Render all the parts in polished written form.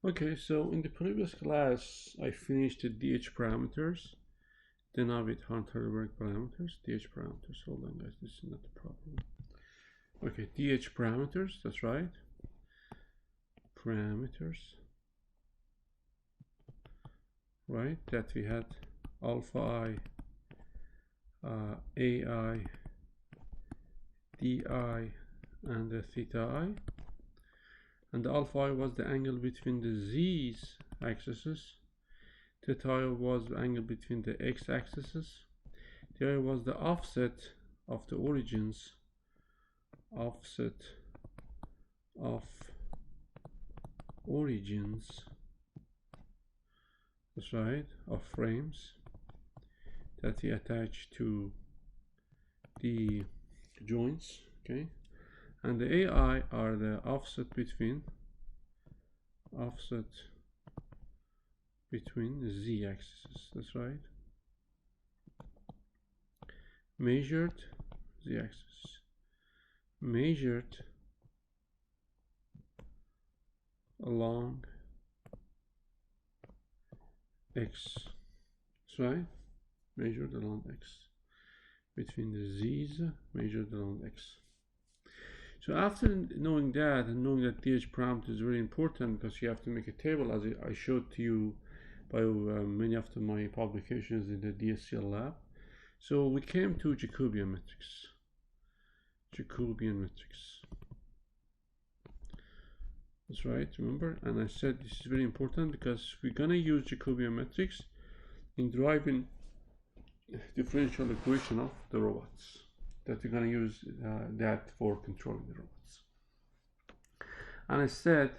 Okay, so in the previous class, I finished the DH parameters. Then now with Heidelberg parameters, DH parameters. Hold on, guys, this is not the problem. Okay, DH parameters, that's right. Parameters, right? That we had alpha I, AI, DI, and theta I. And the alpha I was the angle between the z's axes. Theta I was the angle between the x-axes. The I was the offset of the origins. Offset of origins. That's right, of frames that we attach to the joints. Okay, and the AI are the offset between the z-axis. That's right, measured z-axis, measured along x. That's right, measured along x, between the z's, measured along x. So after knowing that, and knowing that DH parameter is very important because you have to make a table, as I showed to you by many of my publications in the DSCL lab. So we came to Jacobian Matrix. Jacobian Matrix. That's right, remember? And I said this is very important because we're gonna use Jacobian Matrix in deriving differential equation of the robots. That we're going to use that for controlling the robots. And I said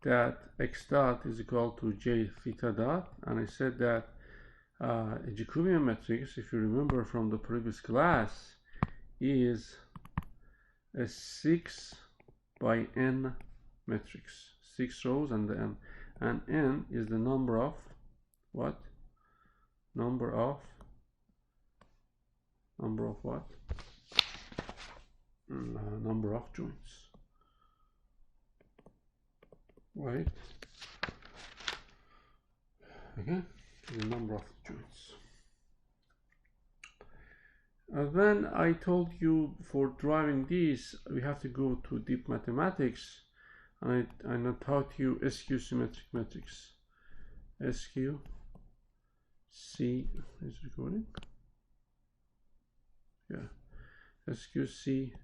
that x dot is equal to j theta dot, and I said that a Jacobian matrix, if you remember from the previous class, is a 6 by n matrix, 6 rows and the n, and n is the number of what? Number of what? Number of joints, right? Okay, the number of joints. Then I told you for driving these we have to go to deep mathematics, and I taught you Skew symmetric matrix. Skew C is recording. Yeah, Skew C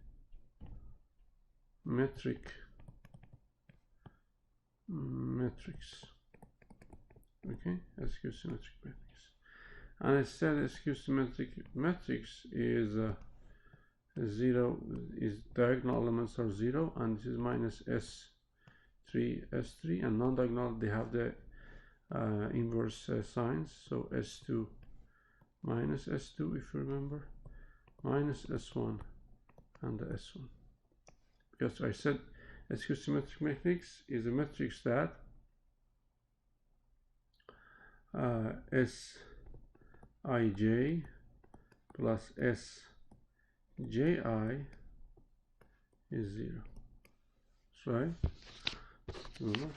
metric matrix. Okay, Skew symmetric matrix. And I said Skew symmetric matrix is 0, is diagonal elements are 0, and this is minus S3, and non-diagonal they have the inverse signs, so S2 minus S2, if you remember, minus S1 and the S1. Because I said Skew symmetric matrix is a matrix that Sij plus Sji is 0. That's right. Remember?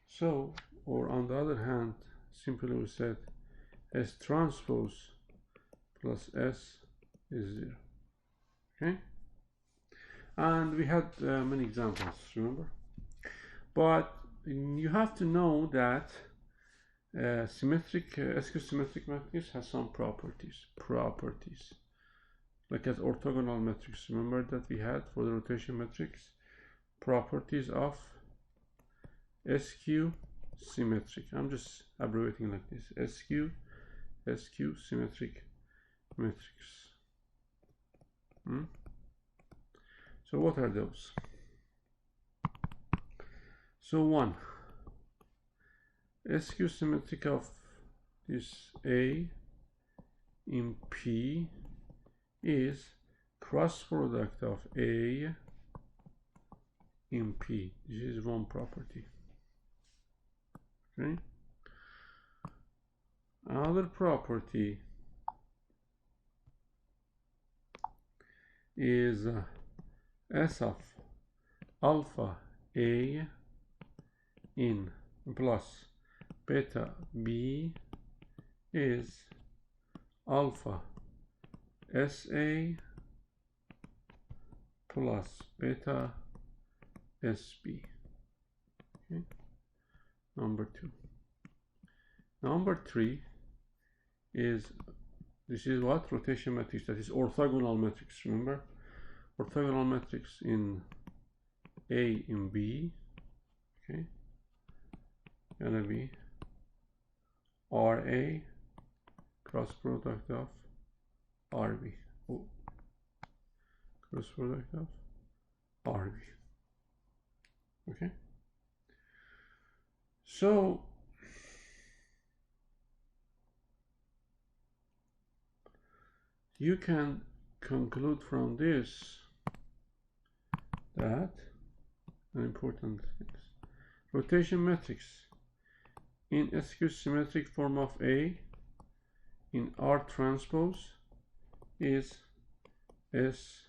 So, or on the other hand, simply we said S transpose plus S is 0. Okay? And we had many examples, remember? But you have to know that Skew symmetric matrix has some properties, like as orthogonal matrix. Remember that we had for the rotation matrix properties of Skew symmetric. I'm just abbreviating like this: Skew symmetric matrix. So what are those? So one, Skew symmetric of this A in P is cross product of A in P. This is one property. Okay. Another property is S of alpha A in plus beta B is alpha SA plus beta SB. Okay. Number 2. Number 3 is, this is what? Rotation matrix, that is orthogonal matrix. Remember? Orthogonal matrix in A in B, okay, gonna be RA cross product of RB. Oh. Cross product of RB. Okay. So you can conclude from this that an important thing. Rotation matrix in SQ symmetric form of A in R transpose is S,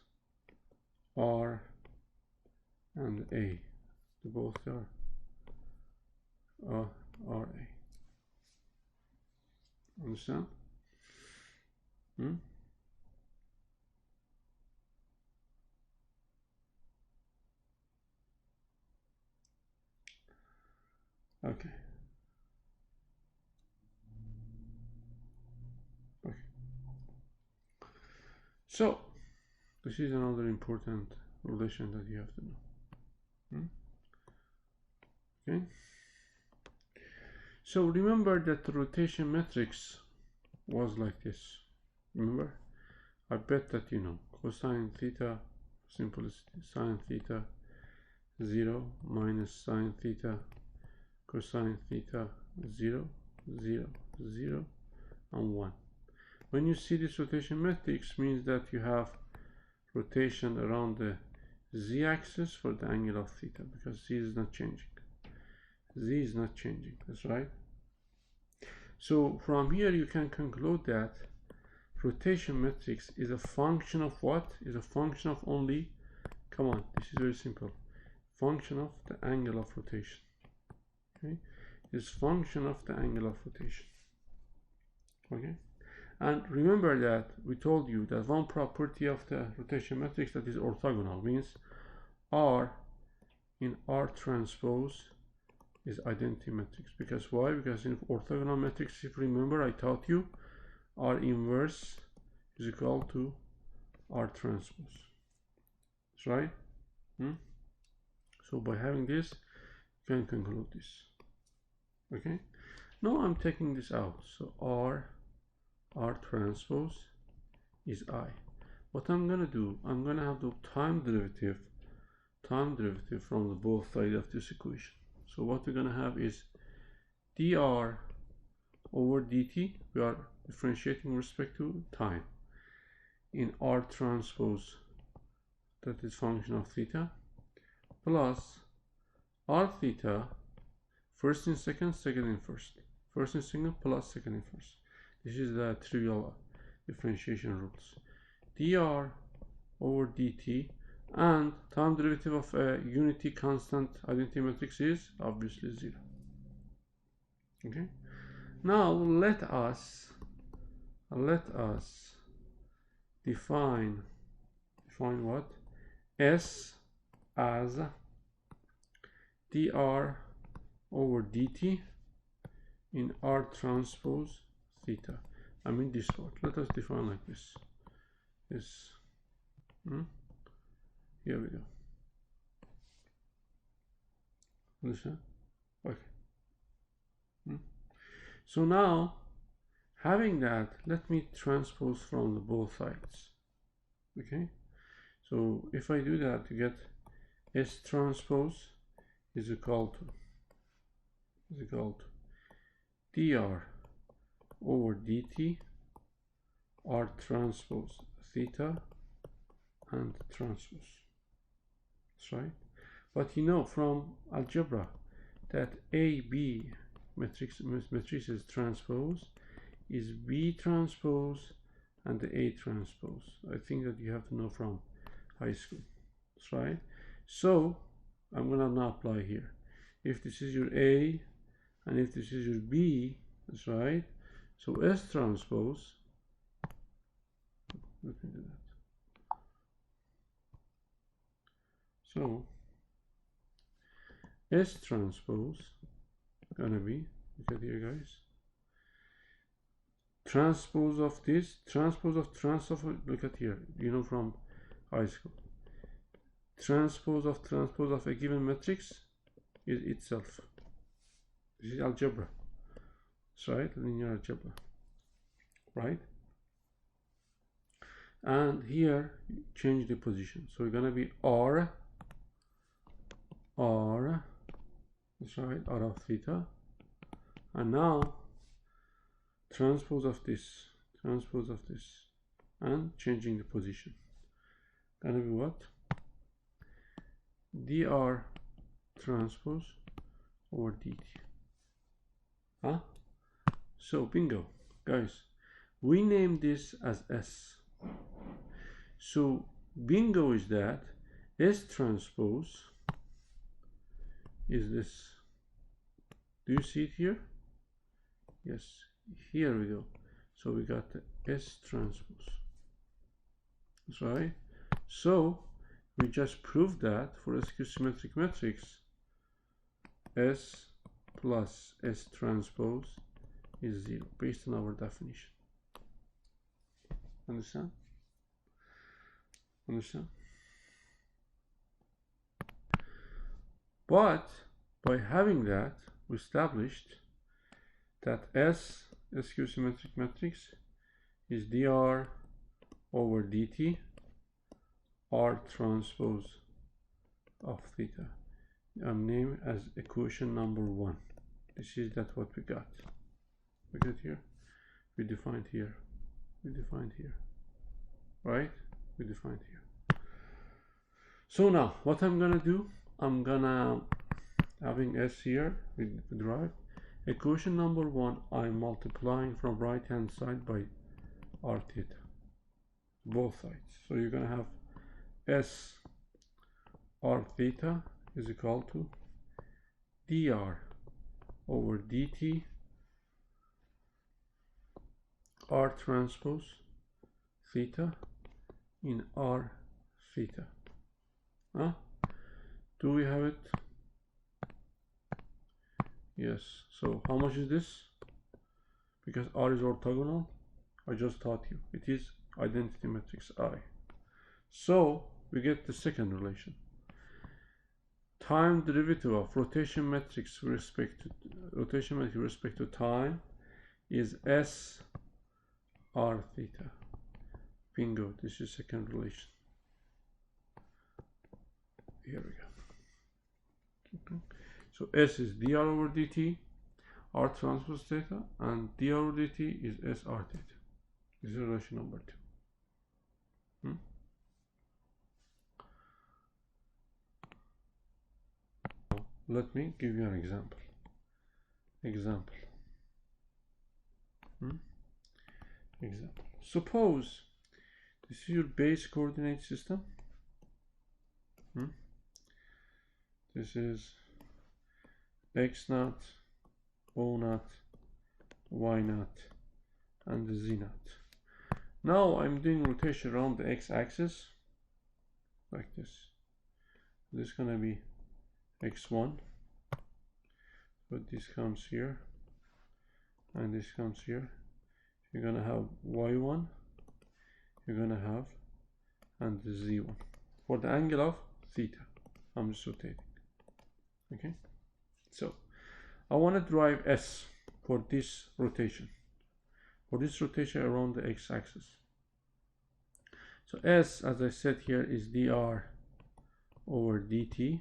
R, and A. They both are RA. Understand? Okay. So this is another important relation that you have to know. Okay. So remember that the rotation matrix was like this. Remember? I bet that you know. Cosine theta, simplicity, sine theta 0 minus sine theta cosine theta 0, 0, 0, and 1. When you see this rotation matrix, means that you have rotation around the z-axis for the angle of theta, because z is not changing. Z is not changing, that's right. So from here you can conclude that rotation matrix is a function of what? Is a function of only, come on, this is very simple, function of the angle of rotation. Okay, is function of the angle of rotation. Okay, and remember that we told you that one property of the rotation matrix that is orthogonal means R in R transpose is identity matrix. Because why? Because in orthogonal matrix, if you remember, I taught you R inverse is equal to R transpose. That's right. So by having this, you can conclude this. Okay. Now I'm taking this out. So R transpose is I. What I'm gonna do, I'm gonna have the time derivative from the both sides of this equation. So what we're gonna have is dr over dt. We are differentiating with respect to time in R transpose, that is function of theta, plus R theta first in second, second in first, first in second plus second in first. This is the trivial differentiation rules. dr over dt, and time derivative of a unity constant identity matrix is obviously 0. Okay. Now let us define what? S as dr over dt in R transpose theta. I mean this part. Let us define like this. Here we go. Understand? Okay. So now, having that, let me transpose from the both sides. Okay. So if I do that, you get S transpose is equal to dr over dt R transpose theta and transpose. That's right. But you know from algebra that AB matrices transpose is B transpose and the A transpose. I think that you have to know from high school. That's right. So I'm gonna now apply here. if this is your A and if this is your B, that's right. So S transpose, let me do that. So S transpose gonna be, look at here guys, transpose of this, transpose of, look at here, you know from high school, transpose of a given matrix is itself. This is algebra. That's right, linear algebra, right? And here change the position, so we're gonna be R, that's right, R of theta, and now transpose of this, and changing the position, gonna be what? dr transpose over dt. Huh? So bingo, guys, we name this as S. So bingo is that S transpose is this. Do you see it here? Yes, here we go. So we got the S transpose. That's right. So we just proved that for a skew symmetric matrix, S plus S transpose is 0 based on our definition. Understand? Understand? But by having that, we established that S, skew symmetric matrix, is dr over dt R transpose of theta. I'm named as equation number 1. This is that what we got. We got here, we defined here, we defined here, right? We defined here. So now what I'm gonna do, I'm gonna, having S here, we derive equation number 1, I'm multiplying from right hand side by R theta, both sides. So you're gonna have S R theta is equal to dr over dt R transpose theta in R theta. Huh? Do we have it? Yes. So how much is this? Because R is orthogonal, I just taught you, it is identity matrix I. So we get the second relation. Time derivative of rotation matrix with respect to time is S R theta. Bingo, this is second relation. Here we go. Okay. So S is dr over dt, R transpose theta, and dr over dt is S R theta. This is relation number 2. Let me give you an example. Example. Suppose this is your base coordinate system. This is x naught, o naught, y naught, and the z naught. Now I'm doing rotation around the x-axis like this. This is gonna be x1, but this comes here and this comes here. You're gonna have y1, you're gonna have, and the z1 for the angle of theta. I'm just rotating. Okay, so I want to derive S for this rotation, around the x-axis. So S, as I said here, is dr over dt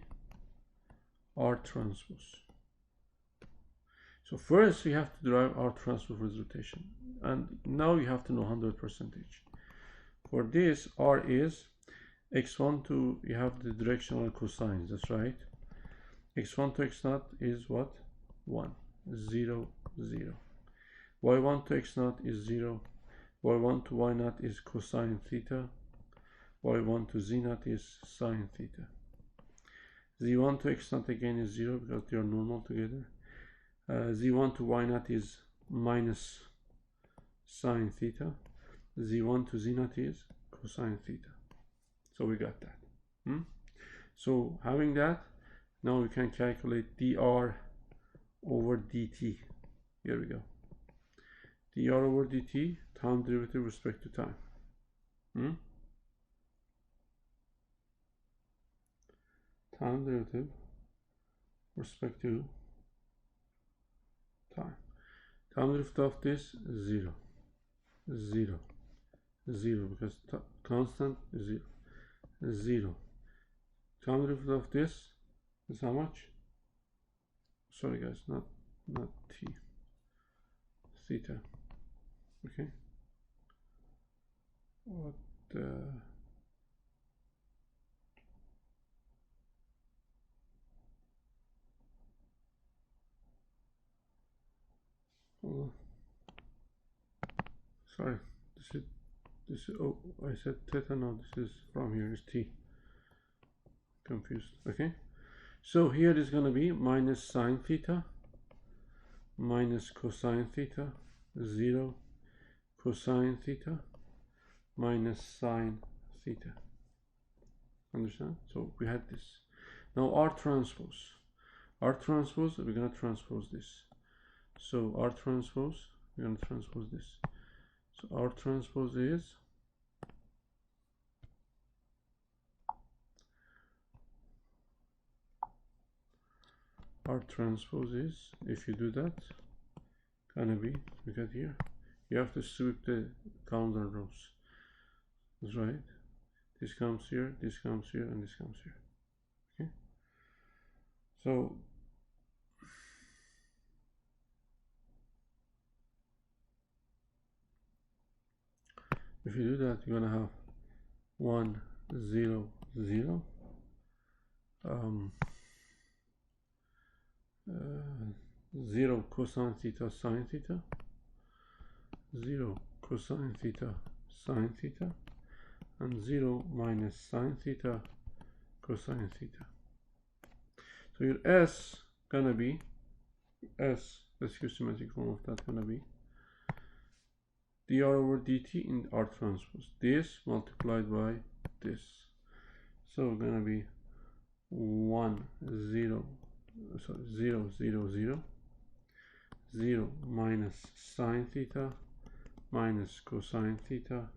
R transpose. So first we have to derive R transpose with rotation, and now you have to know 100%. For this, R is x1 to, you have the directional cosines, that's right. x1 to x0 is what? 1, 0, 0. y1 to x0 is 0. y1 to y0 is cosine theta. y1 to z0 is sine theta. z1 to x0 again is 0 because they are normal together. Z1 to y0 is minus sine theta. Z1 to z0 is cosine theta. So we got that. So having that, now we can calculate dr over dt. Here we go. dr over dt, time derivative with respect to time. Time derivative with respect to time. Time derivative of this 0, 0, 0 because constant is 0, 0. Time derivative of this is how much? Sorry guys, not t, theta. Okay. What hold on. Sorry, this is oh, I said theta. No, this is from here is t. Confused. Okay. So here is going to be minus sine theta minus cosine theta, 0 cosine theta minus sine theta. Understand? So we had this. Now R transpose. R transpose, we're going to transpose this. So R transpose, we're going to transpose this. So R transpose is R transpose is, if you do that, gonna be, look at here, you have to sweep the counter rows. That's right. This comes here, this comes here, and this comes here. Okay. So if you do that, you're gonna have 1, 0, 0. 0 cosine theta sine theta, 0 cosine theta sine theta, and 0 minus sine theta cosine theta. So your S gonna be the Skew symmetric form of that gonna be dr over dt in R transpose. This multiplied by this. So gonna be 1, 0, sorry, 0, 0, 0, 0 minus sine theta minus cosine theta,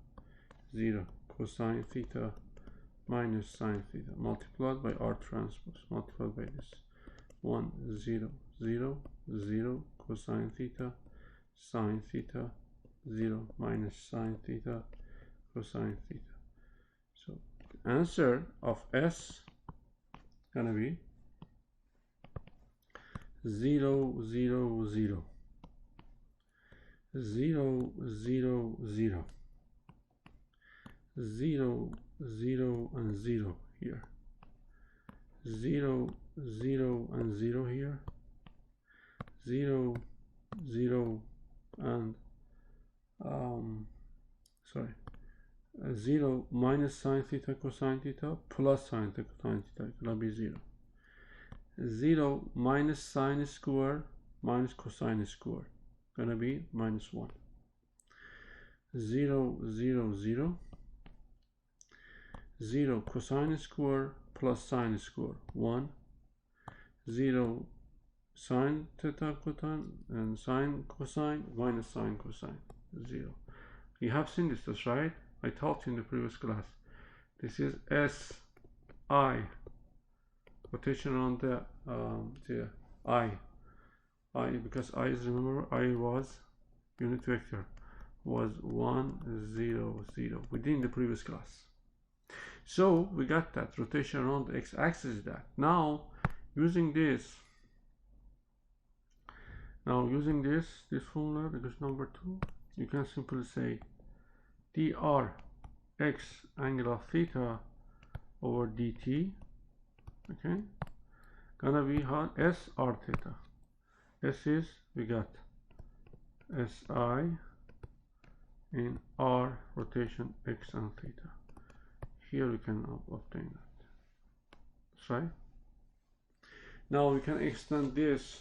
0 cosine theta minus sine theta multiplied by R transpose multiplied by this 1, 0, 0, 0 cosine theta sine theta, 0 minus sine theta cosine theta. So the answer of S gonna be 0, 0, 0, 0, 0, 0, 0, 0, and 0 here, 0, 0, and 0 here, 0, 0, and 0 minus sine theta cosine theta plus sine theta cosine theta gonna be 0. 0 minus sine square minus cosine square gonna be minus 1. 0, 0, 0, 0 cosine square plus sine square 1. 0 sine theta cosine and sine cosine minus sine cosine 0. You have seen this, that's right? I taught you in the previous class. This is SI, rotation around the I, because I is, remember, I was unit vector was 1, 0, 0 within the previous class. So we got that rotation around the x-axis is that. Now using this formula, because number 2, you can simply say dr x angle of theta over dt, okay, gonna be how s r theta. S is, we got si in r rotation x and theta. Here we can obtain that. That's right. Now we can extend this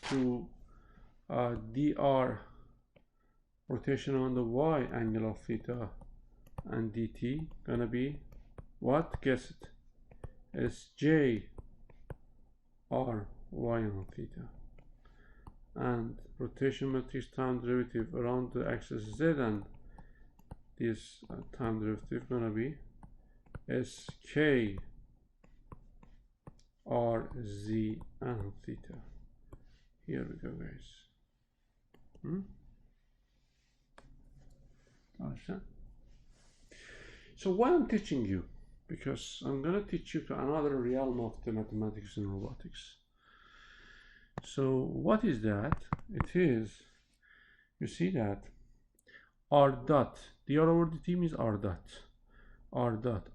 to dr rotation on the y angle of theta, and dt gonna be what? Guess it. It's j r y on theta, and rotation matrix time derivative around the axis z, and this time derivative gonna be sk r z and theta. Here we go, guys. Understand? So why I'm teaching you? Because I'm gonna teach you to another realm of the mathematics and robotics. So what is that? It is, you see that r dot, dr over dt means r dot. R dot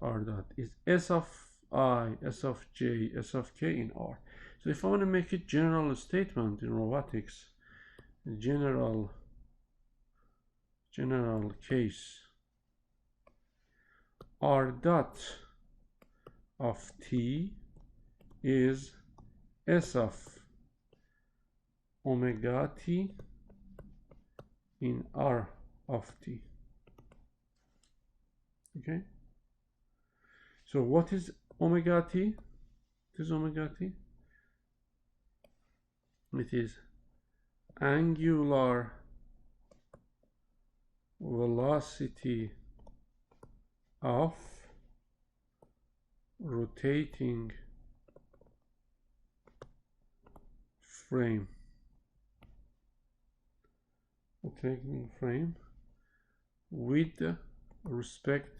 is s of I, s of j, s of k in R. So if I want to make a general statement in robotics, general case, r dot of t is s of omega t in R of t. Okay, so what is omega t? What is omega t? It is angular velocity of rotating frame. Rotating frame with respect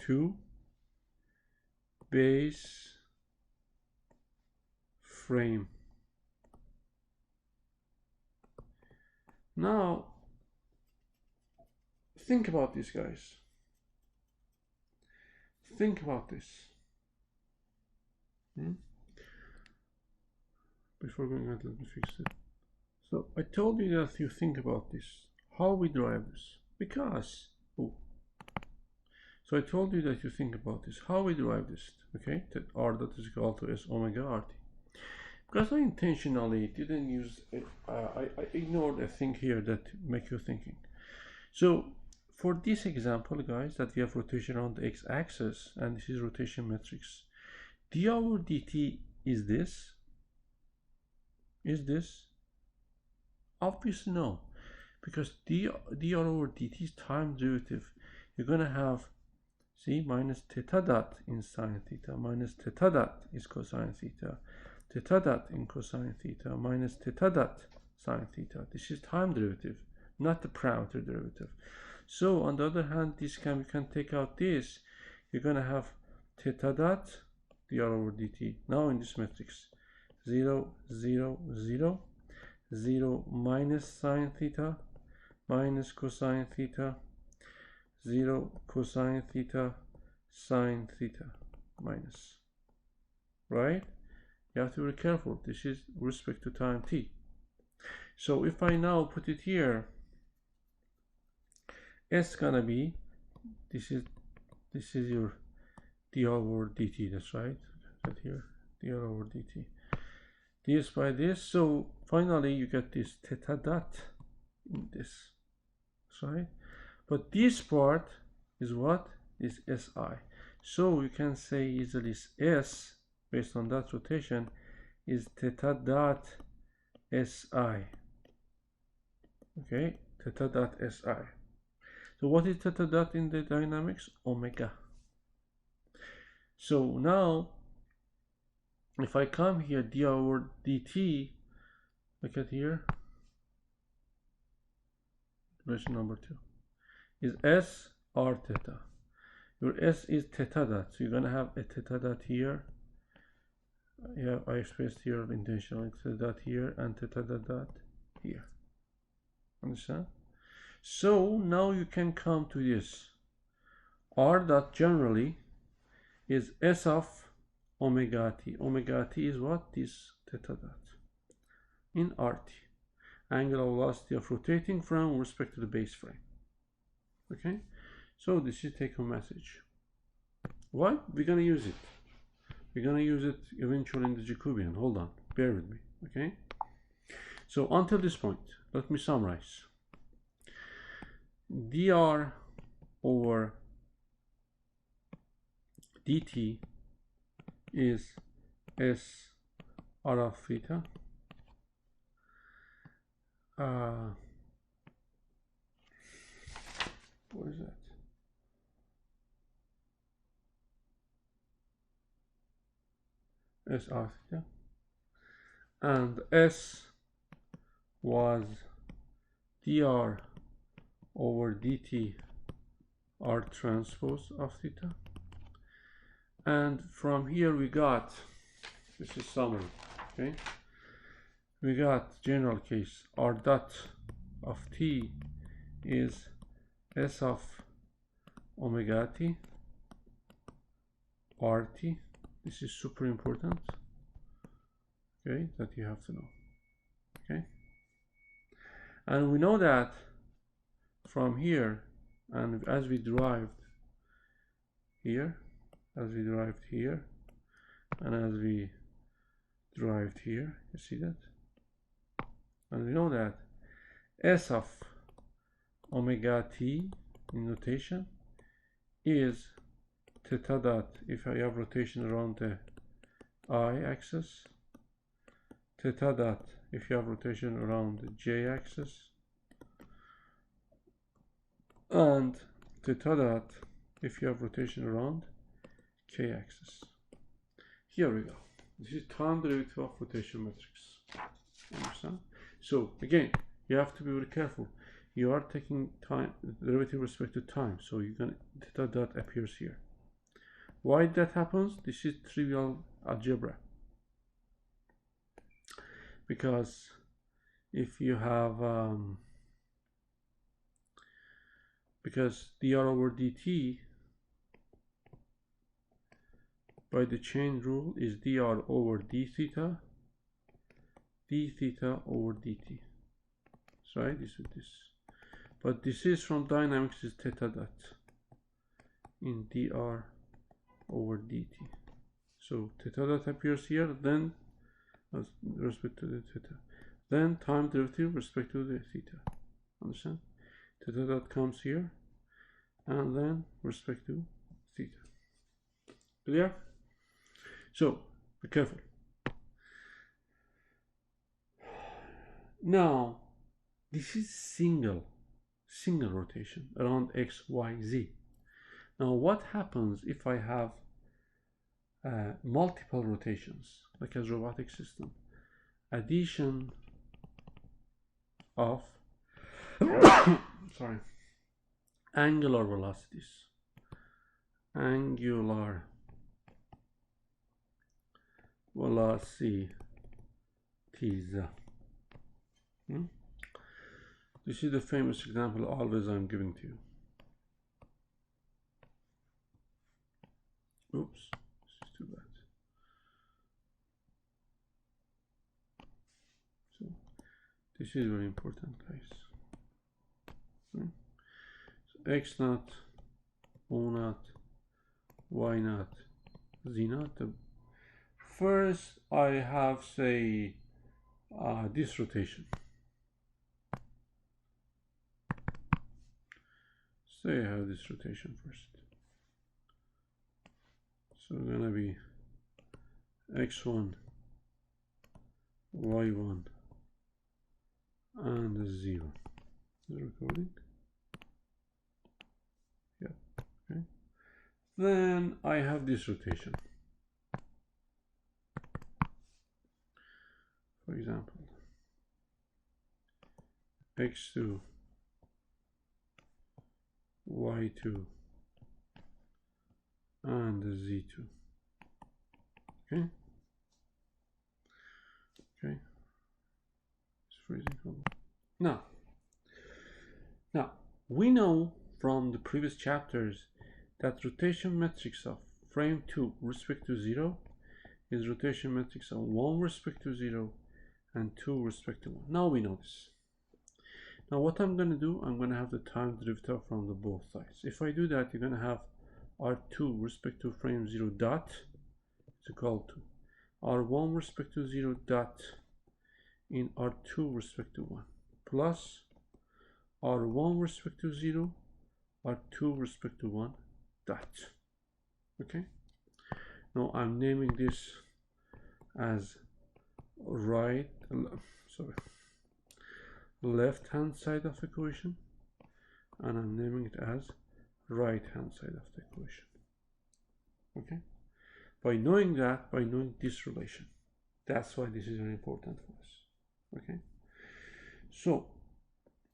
to base frame. Now think about this, guys. Think about this. Before going on, let me fix it. So I told you that you think about this. How we drive this? Because so I told you that you think about this. How we derive this? Okay, that r dot is equal to s omega rt. Because I intentionally didn't use I ignored a thing here that make you thinking. So for this example, guys, that we have rotation on the x-axis, and this is rotation matrix, d over dt is this? Is this? Obviously no, because dr over dt is time derivative. You're gonna have, see, minus theta dot in sine theta, minus theta dot is cosine theta, theta dot in cosine theta, minus theta dot sine theta. This is time derivative, not the parameter derivative. So on the other hand, we can take out this. You're gonna have theta dot dr over dt. Now in this matrix, 0, 0, 0, 0 minus sine theta, minus cosine theta, 0 cosine theta, sine theta, minus. Right? You have to be careful. This is with respect to time t. So if I now put it here, s gonna be, this is your dr over dt. That's right. That here, dr over dt. This by this. So finally you get this theta dot in this. That's right. But this part is what? Is si. So you can say easily s, based on that rotation, is theta dot si. Okay, theta dot si. So what is theta dot in the dynamics? Omega. So now, if I come here, d over dt, look at here, version number 2, is s r theta. Your s is theta dot, so you're gonna have a theta dot here. Yeah, I expressed here intentionally theta dot here and theta dot here. Understand? So now you can come to this. R dot generally is s of omega t. Omega t is what? This theta dot in rt. Angular velocity of rotating frame with respect to the base frame. Okay? So this is take home message. Why? We're gonna use it. We're gonna use it eventually in the Jacobian. Hold on. bear with me, okay? So until this point, let me summarize. dr over dt is s r of theta what is that? S r theta, and S was dr over dt r transpose of theta. And from here we got, this is summary, okay? We got general case r dot of t is s of omega t rt. This is super important, okay, that you have to know, okay? And we know that from here, and as we derived here, and as we derived here, you see that? And we know that S of omega t in notation is theta dot, if I have rotation around the I-axis, theta dot if you have rotation around the J-axis, and theta dot if you have rotation around K-axis. Here we go. This is time derivative of rotation matrix. Understand? So again, you have to be very careful. You are taking time derivative with respect to time, so you're gonna theta dot appears here. Why that happens? This is trivial algebra. Because if you have because dr over dt by the chain rule is dr over d theta over dt. So right, this is this. But this is from dynamics is theta dot in dr over dt. So theta dot appears here, then with respect to the theta, then time derivative with respect to the theta. Understand? Theta dot comes here, and then respect to theta. Clear? So be careful. Now this is single rotation around x, y, z. Now what happens if I have multiple rotations, like as robotic system? Addition of sorry, angular velocities, angular velocities. This is the famous example always I'm giving to you. Oops, this is too bad. So this is very important, guys. Okay. So x naught, o naught, y naught, z naught. First I have, say, this rotation. Say I have this rotation first. So it's gonna be x1, y1, and z1. The recording. Yeah. Okay. Then I have this rotation. For example, x2, y2, and z2. Okay. Okay. It's freezing. Now we know from the previous chapters that rotation matrix of frame 2 respect to 0 is rotation matrix of 1 respect to 0 and 2 respect to 1. Now we know this. Now what I'm going to do, I'm going to have the time derivative from the both sides. If I do that, you're going to have R2 respect to frame 0 dot is equal to R1 with respect to 0 dot in R2 with respect to 1 plus R1 with respect to 0, R2 with respect to 1 dot. Okay, now I'm naming this as left hand side of the equation, and I'm naming it as right hand side of the equation. Okay, by knowing that, by knowing this relation, that's why this is very important for us. Okay, so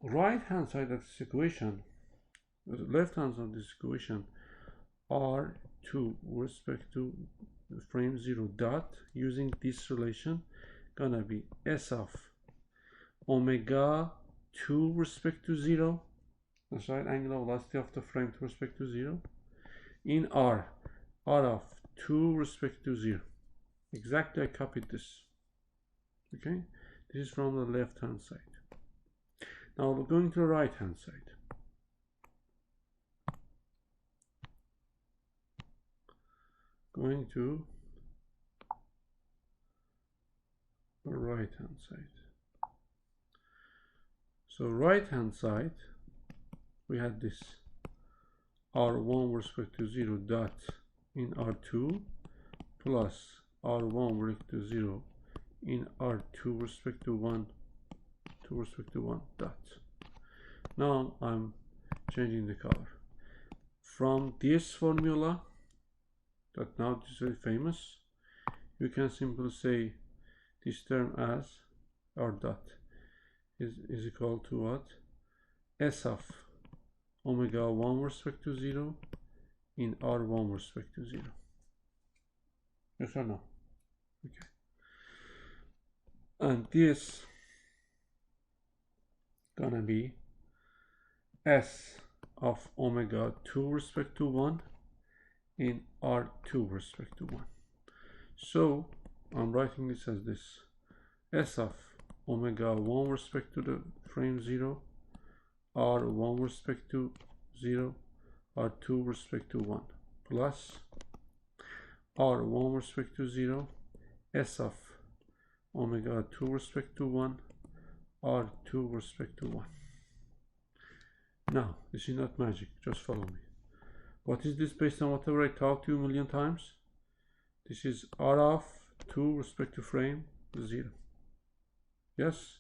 right hand side of this equation, the left hand side of this equation, R2 with respect to the frame 0 dot, using this relation, gonna be S of omega 2 with respect to 0, that's right, angular velocity of the frame with respect to 0, in R of 2 with respect to 0. Exactly, I copied this. Okay, this is from the left hand side. Now we're going to the right hand side. Going to the right hand side. So right hand side, we had this R1 with respect to 0 dot in R2 plus R1 with respect to 0 in R2 with respect to 1 dot. Now I'm changing the color. From this formula that now is very famous, you can simply say this term as R dot is equal to what? S of omega 1 with respect to 0 in R1 with respect to 0. Yes or no? Okay. And this gonna be S of omega 2 with respect to 1 in R2 with respect to 1. So I'm writing this as this: S of omega 1 with respect to the frame 0, R1 with respect to 0, R2 with respect to 1, plus R1 with respect to 0, S of omega 2 with respect to 1, R2 with respect to 1. Now, this is not magic, just follow me. What is this based on whatever I talked to you a million times? This is R of 2 with respect to frame 0. Yes?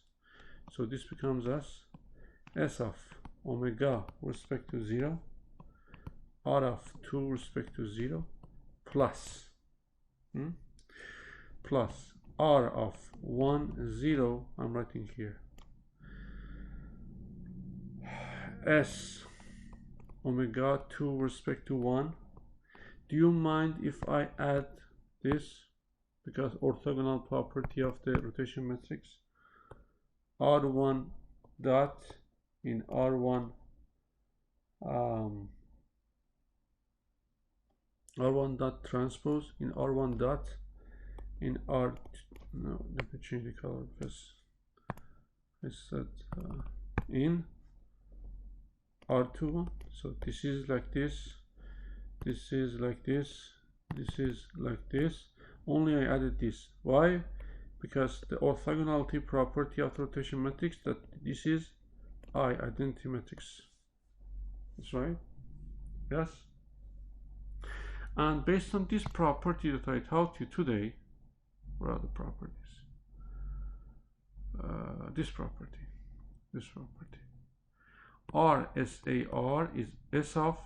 So this becomes as S of omega with respect to 0, R of 2 with respect to 0, plus plus R of 1, 0, I'm writing here, S omega 2 with respect to 1. Do you mind if I add this? Because orthogonal property of the rotation matrix, R1 dot in R1 R1 dot transpose in R1 dot in R2. No, let me change the color because I said in R2. So this is like this, this is like this, this is like this. Only I added this. Why? Because the orthogonality property of the rotation matrix, that this is identity matrix. That's right. Yes. And based on this property that I taught you today, what are the properties? This property. RSAR is S of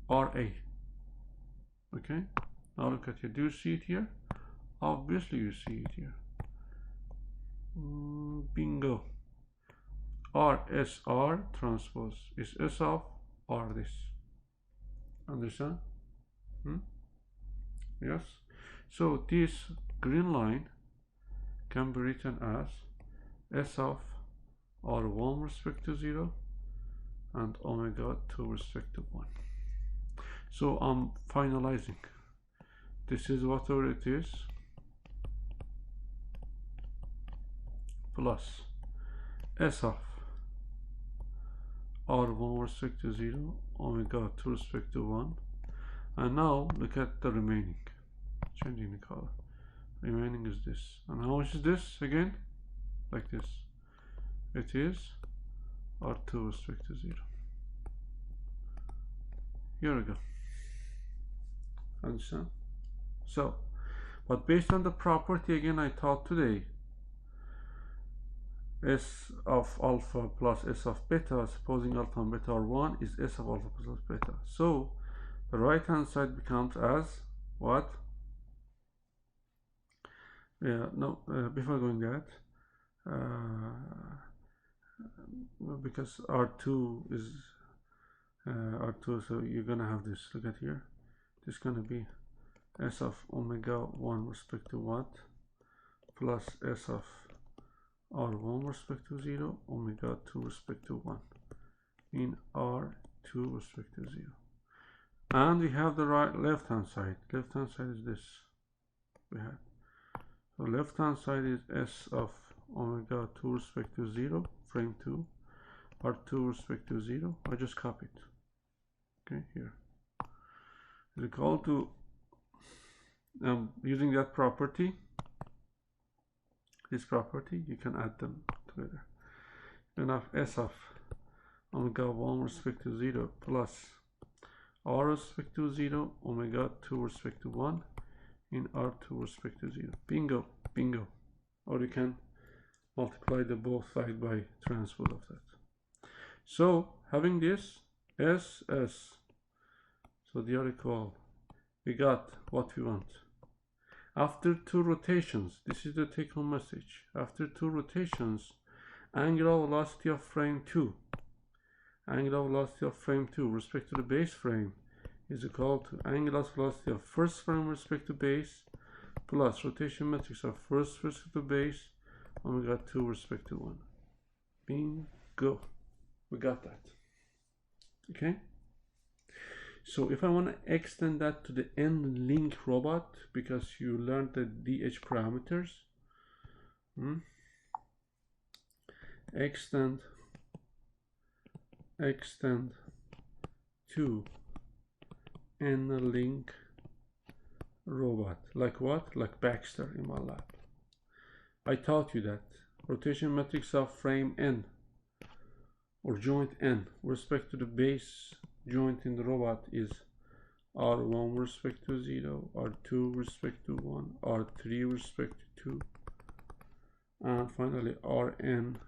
RA. Okay. Now look at here. Do you see it here? Obviously you see it here. Bingo. RSR transpose is S of R this. Understand? Yes. So this green line can be written as S of R1 with respect to 0 and omega 2 with respect to 1. So I'm finalizing. This is whatever it is, plus S of R1 with respect to 0, omega 2 with respect to 1. And now look at the remaining, changing the color. remaining is this. And how much is this again? Like this. It is R2 respect to 0. Here we go. Understand? So, but based on the property again I taught today, S of alpha plus S of beta, supposing alpha and beta are 1, is S of alpha plus beta. So the right hand side becomes as what? Before going that, because R2 is R2, so you're gonna have this. Look at here. This is gonna be S of omega 1 respect to what? Plus S of R1 respect to 0, omega 2 respect to 1 in R2 respect to 0. And we have the left hand side. Left hand side is this. We have. So left hand side is S of omega 2 respect to 0, frame 2, R2 respect to 0. I just copy it. Okay, here. Is equal to, using that property, this property, you can add them together. You have S of omega 1 respect to 0 plus R respect to 0, omega 2 respect to 1 in R2 respect to 0. Bingo, bingo. Or you can multiply the both side by transpose of that. So having this S, so they are equal. We got what we want. After 2 rotations, this is the take-home message. After 2 rotations, angular velocity of frame 2, angular velocity of frame 2 respect to the base frame is equal to angular velocity of first frame respect to base plus rotation matrix of first respect to base omega 2 respect to 1. Bingo. We got that. Okay. So if I want to extend that to the N-link robot, because you learned the DH parameters, extend to N-link robot, like what? Like Baxter in my lab. I taught you that rotation matrix of frame N or joint N with respect to the base joint in the robot is R1 respect to 0, R2 respect to 1, R3 respect to 2, and finally Rn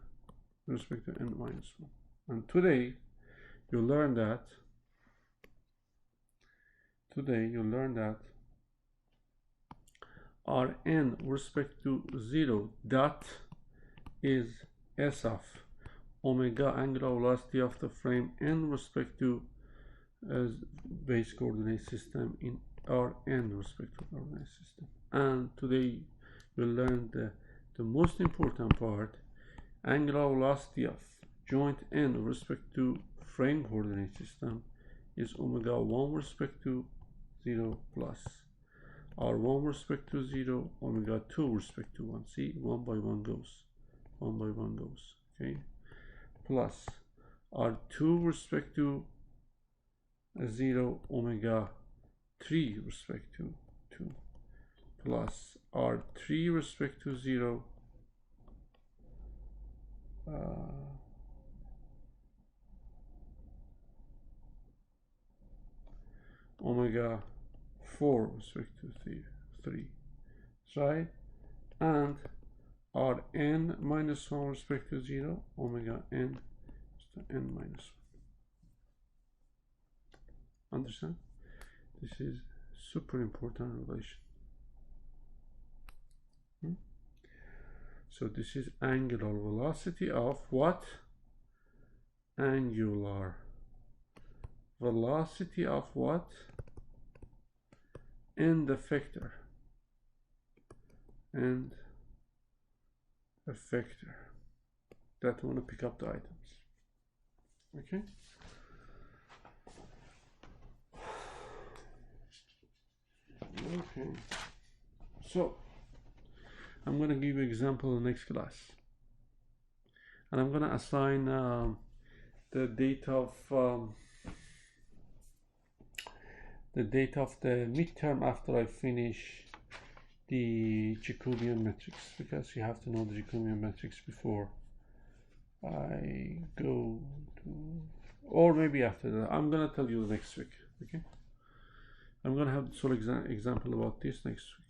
respect to n minus 1. And today you learn that Rn respect to 0 dot is S of omega angular velocity of the frame N respect to base coordinate system in Rn respect to coordinate system. And today we'll learn the most important part, angular velocity of joint N respect to frame coordinate system is omega 1 respect to 0 plus R1 respect to 0, omega 2 respect to 1. See, one by one goes. Okay, plus R2 respect to 0, omega 3 respect to 2 plus R3 respect to 0 omega 4 respect to 3, right? And Rn minus 1 respect to 0, omega n is to n minus 1. Understand? This is super important relation. So this is angular velocity of what? Angular velocity of what? End effector. And effector. That want to pick up the items. Okay? Okay. So I'm going to give you an example in the next class. And I'm going to assign the date of the midterm after I finish the Jacobian matrix, because you have to know the Jacobian matrix before I go to, or maybe after that. I'm gonna tell you next week. Okay, I'm gonna have the sole example about this next week.